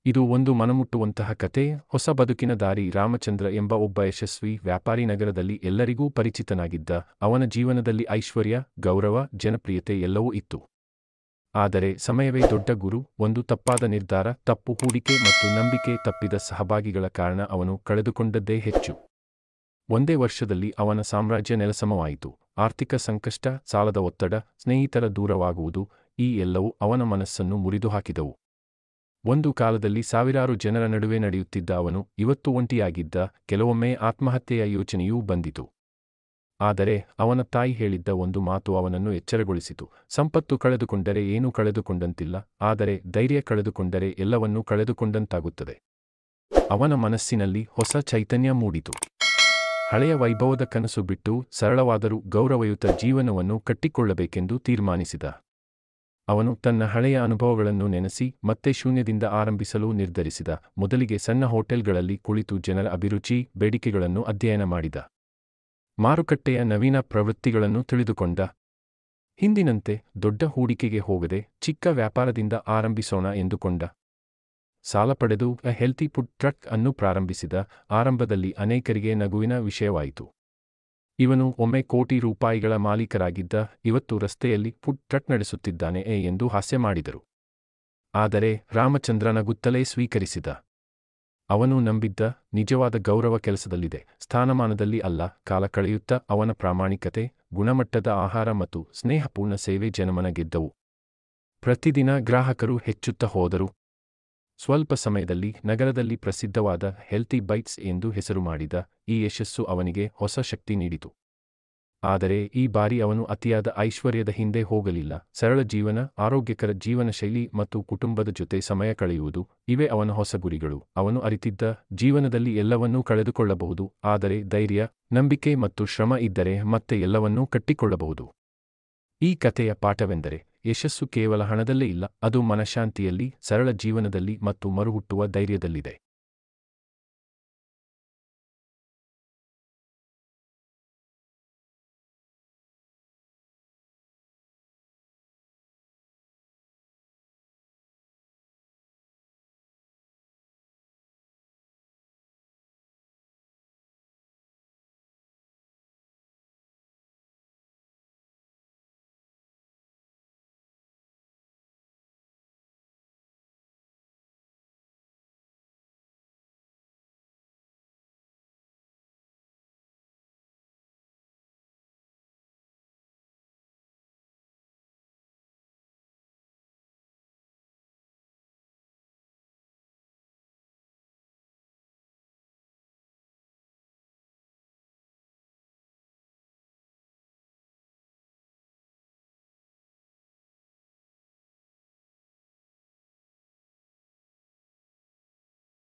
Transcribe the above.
ಇದು ಒಂದು ಮನಮುಟ್ಟುವಂತಹ ಕತೆ. ಹೊಸ ಬದುಕಿನ ದಾರಿ. ರಾಮಚಂದ್ರ ಎಂಬ ಒಬ್ಬ ಯಶಸ್ವಿ ವ್ಯಾಪಾರಿ ನಗರದಲ್ಲಿ ಎಲ್ಲರಿಗೂ ಪರಿಚಿತನಾಗಿದ್ದ. ಅವನ ಜೀವನದಲ್ಲಿ ಐಶ್ವರ್ಯ, ಗೌರವ, ಜನಪ್ರಿಯತೆ ಎಲ್ಲವೂ ಇತ್ತು. ಆದರೆ ಸಮಯವೇ ದೊಡ್ಡ ಗುರು. ಒಂದು ತಪ್ಪಾದ ನಿರ್ಧಾರ, ತಪ್ಪು ಹೂಡಿಕೆ ಮತ್ತು ನಂಬಿಕೆ ತಪ್ಪಿದ ಸಹಭಾಗಿಗಳ ಕಾರಣ ಅವನು ಕಳೆದುಕೊಂಡದ್ದೇ ಹೆಚ್ಚು. ಒಂದೇ ವರ್ಷದಲ್ಲಿ ಅವನ ಸಾಮ್ರಾಜ್ಯ ನೆಲಸಮವಾಯಿತು. ಆರ್ಥಿಕ ಸಂಕಷ್ಟ, ಸಾಲದ ಒತ್ತಡ, ಸ್ನೇಹಿತರ ದೂರವಾಗುವುದು, ಈ ಎಲ್ಲವೂ ಅವನ ಮನಸ್ಸನ್ನು ಮುರಿದು ಹಾಕಿದವು. ಒಂದು ಕಾಲದಲ್ಲಿ ಸಾವಿರಾರು ಜನರ ನಡುವೆ ನಡೆಯುತ್ತಿದ್ದ ಅವನು ಇವತ್ತು ಒಂಟಿಯಾಗಿದ್ದ. ಕೆಲವೊಮ್ಮೆ ಆತ್ಮಹತ್ಯೆಯ ಯೋಚನೆಯೂ ಬಂದಿತು. ಆದರೆ ಅವನ ತಾಯಿ ಹೇಳಿದ್ದ ಒಂದು ಮಾತು ಅವನನ್ನು ಎಚ್ಚರಗೊಳಿಸಿತು. ಸಂಪತ್ತು ಕಳೆದುಕೊಂಡರೆ ಏನೂ ಕಳೆದುಕೊಂಡಂತಿಲ್ಲ, ಆದರೆ ಧೈರ್ಯ ಕಳೆದುಕೊಂಡರೆ ಎಲ್ಲವನ್ನೂ ಕಳೆದುಕೊಂಡಂತಾಗುತ್ತದೆ. ಅವನ ಮನಸ್ಸಿನಲ್ಲಿ ಹೊಸ ಚೈತನ್ಯ ಮೂಡಿತು. ಹಳೆಯ ವೈಭವದ ಕನಸು ಬಿಟ್ಟು ಸರಳವಾದರೂ ಗೌರವಯುತ ಜೀವನವನ್ನು ಕಟ್ಟಿಕೊಳ್ಳಬೇಕೆಂದು ತೀರ್ಮಾನಿಸಿದ. ಅವನು ತನ್ನ ಹಳೆಯ ಅನುಭವಗಳನ್ನು ನೆನೆಸಿ ಮತ್ತೆ ಶೂನ್ಯದಿಂದ ಆರಂಭಿಸಲು ನಿರ್ಧರಿಸಿದ. ಮೊದಲಿಗೆ ಸಣ್ಣ ಹೋಟೆಲ್ಗಳಲ್ಲಿ ಕುಳಿತು ಜನರ ಅಭಿರುಚಿ, ಬೇಡಿಕೆಗಳನ್ನು ಅಧ್ಯಯನ ಮಾಡಿದ. ಮಾರುಕಟ್ಟೆಯ ನವೀನ ಪ್ರವೃತ್ತಿಗಳನ್ನು ತಿಳಿದುಕೊಂಡ. ಹಿಂದಿನಂತೆ ದೊಡ್ಡ ಹೂಡಿಕೆಗೆ ಹೋಗದೆ ಚಿಕ್ಕ ವ್ಯಾಪಾರದಿಂದ ಆರಂಭಿಸೋಣ ಎಂದುಕೊಂಡ. ಸಾಲ ಪಡೆದು ಹೆಲ್ತಿ ಫುಡ್ ಟ್ರಕ್ ಅನ್ನು ಪ್ರಾರಂಭಿಸಿದ. ಆರಂಭದಲ್ಲಿ ಅನೇಕರಿಗೆ ನಗುವಿನ ವಿಷಯವಾಯಿತು. ಇವನು ಒಮ್ಮೆ ಕೋಟಿ ರೂಪಾಯಿಗಳ ಮಾಲೀಕರಾಗಿದ್ದ, ಇವತ್ತು ರಸ್ತೆಯಲ್ಲಿ ಫುಡ್ ಟ್ರಕ್ ನಡೆಸುತ್ತಿದ್ದಾನೆ ಎಂದು ಹಾಸ್ಯ ಮಾಡಿದರು. ಆದರೆ ರಾಮಚಂದ್ರ ನಗುತ್ತಲೇ ಸ್ವೀಕರಿಸಿದ. ಅವನು ನಂಬಿದ್ದ ನಿಜವಾದ ಗೌರವ ಕೆಲಸದಲ್ಲಿದೆ, ಸ್ಥಾನಮಾನದಲ್ಲಿ ಅಲ್ಲ. ಕಾಲ ಕಳೆಯುತ್ತಾ ಅವನ ಪ್ರಾಮಾಣಿಕತೆ, ಗುಣಮಟ್ಟದ ಆಹಾರ ಮತ್ತು ಸ್ನೇಹಪೂರ್ಣ ಸೇವೆ ಜನಮನ ಗೆದ್ದವು. ಪ್ರತಿದಿನ ಗ್ರಾಹಕರು ಹೆಚ್ಚುತ್ತಾ ಹೋದರು. ಸ್ವಲ್ಪ ಸಮಯದಲ್ಲಿ ನಗರದಲ್ಲಿ ಪ್ರಸಿದ್ಧವಾದ ಹೆಲ್ತಿ ಬೈಟ್ಸ್ ಎಂದು ಹೆಸರು ಮಾಡಿದ ಈ ಯಶಸ್ಸು ಅವನಿಗೆ ಹೊಸ ಶಕ್ತಿ ನೀಡಿತು. ಆದರೆ ಈ ಬಾರಿ ಅವನು ಅತಿಯಾದ ಐಶ್ವರ್ಯದ ಹಿಂದೆ ಹೋಗಲಿಲ್ಲ. ಸರಳ ಜೀವನ, ಆರೋಗ್ಯಕರ ಜೀವನ ಶೈಲಿ ಮತ್ತು ಕುಟುಂಬದ ಜೊತೆ ಸಮಯ ಕಳೆಯುವುದು, ಇವೇ ಅವನ ಹೊಸ ಗುರಿಗಳು. ಅವನು ಅರಿತಿದ್ದ, ಜೀವನದಲ್ಲಿ ಎಲ್ಲವನ್ನೂ ಕಳೆದುಕೊಳ್ಳಬಹುದು, ಆದರೆ ಧೈರ್ಯ, ನಂಬಿಕೆ ಮತ್ತು ಶ್ರಮ ಇದ್ದರೆ ಮತ್ತೆ ಎಲ್ಲವನ್ನೂ ಕಟ್ಟಿಕೊಳ್ಳಬಹುದು. ಈ ಕಥೆಯ ಪಾಠವೆಂದರೆ, ಯಶಸ್ಸು ಕೇವಲ ಹಣದಲ್ಲೇ ಇಲ್ಲ, ಅದು ಮನಃಶಾಂತಿಯಲ್ಲಿ, ಸರಳ ಜೀವನದಲ್ಲಿ ಮತ್ತು ಮರುಹುಟ್ಟುವ ಧೈರ್ಯದಲ್ಲಿದೆ.